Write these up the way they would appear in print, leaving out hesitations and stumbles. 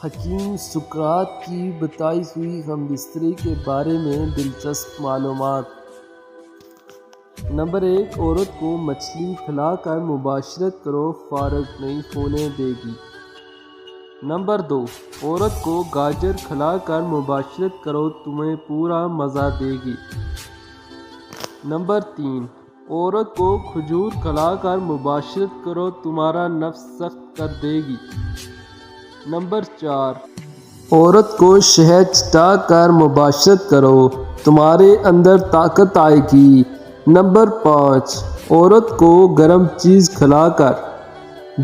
حکیم سقراط کی بتائی ہوئی ہم بستری کے بارے میں دلچسپ معلومات۔ نمبر 1، عورت کو مچھلی کھلا کر مباشرت کرو، فارغ نہیں ہونے دے گی۔ نمبر 2، عورت کو گاجر کھلا کر مباشرت کرو، تمہیں پورا مزہ دے گی۔ نمبر 3، عورت کو کھجور کھلا کر مباشرت کرو، تمہارا نفس سخت کر دے گی۔ نمبر 4، عورت کو شہد چٹا کر مباشرت کرو، تمہارے اندر طاقت آئے گی۔ نمبر 5، عورت کو گرم چیز کھلا کر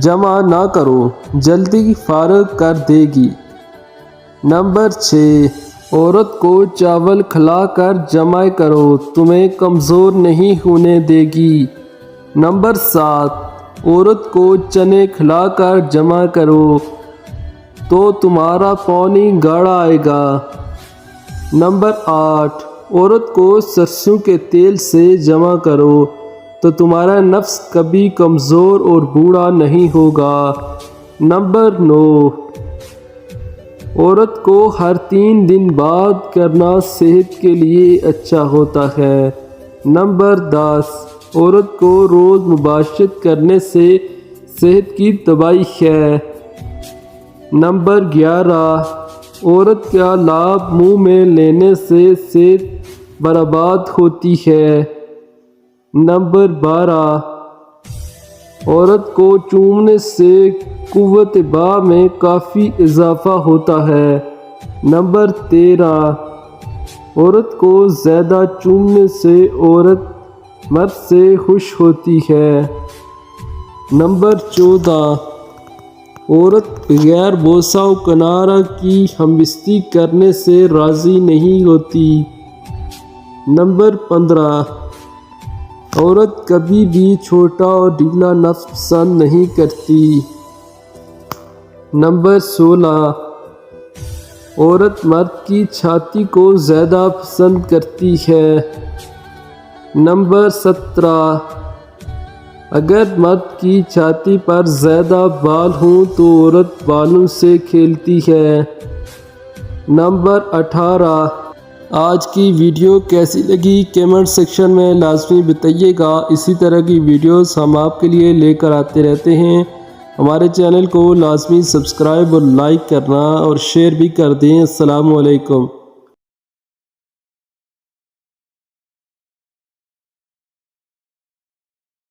جمع نہ کرو، جلدی فارغ کر دے گی۔ نمبر 6، عورت کو چاول کھلا کر جمع کرو، تمہیں کمزور نہیں ہونے دے گی۔ نمبر 7، عورت کو چنے کھلا کر جمع کرو تو تمہارا پانی گاڑھا آئے گا۔ نمبر 8، عورت کو سرسوں کے تیل سے جمع کرو تو تمہارا نفس کبھی کمزور اور بوڑھا نہیں ہوگا۔ نمبر 9، عورت کو ہر 3 دن بعد کرنا صحت کے لیے اچھا ہوتا ہے۔ نمبر 10، عورت کو روز مباشرت کرنے سے صحت کی تباہی ہے۔ نمبر 11، عورت کا لعاب منہ میں لینے سے صحت برباد ہوتی ہے۔ نمبر 12، عورت کو چومنے سے قوت باہ میں کافی اضافہ ہوتا ہے۔ نمبر 13، عورت کو زیادہ چومنے سے عورت مرد سے خوش ہوتی ہے۔ نمبر 14، عورت بغیر بوسہ و کنارہ کی ہمبستری کرنے سے راضی نہیں ہوتی۔ نمبر 15، عورت کبھی بھی چھوٹا اور ڈھیلا نفس پسند نہیں کرتی۔ نمبر 16، عورت مرد کی چھاتی کو زیادہ پسند کرتی ہے۔ نمبر 17، اگر مرد کی چھاتی پر زیادہ بال ہوں تو عورت بالوں سے کھیلتی ہے۔ نمبر 18، آج کی ویڈیو کیسی لگی کیمنٹ سیکشن میں لازمی بتائیے گا۔ اسی طرح کی ویڈیوز ہم آپ کے لیے لے کر آتے رہتے ہیں۔ ہمارے چینل کو لازمی سبسکرائب اور لائک کرنا اور شیئر بھی کر دیں۔ السلام علیکم۔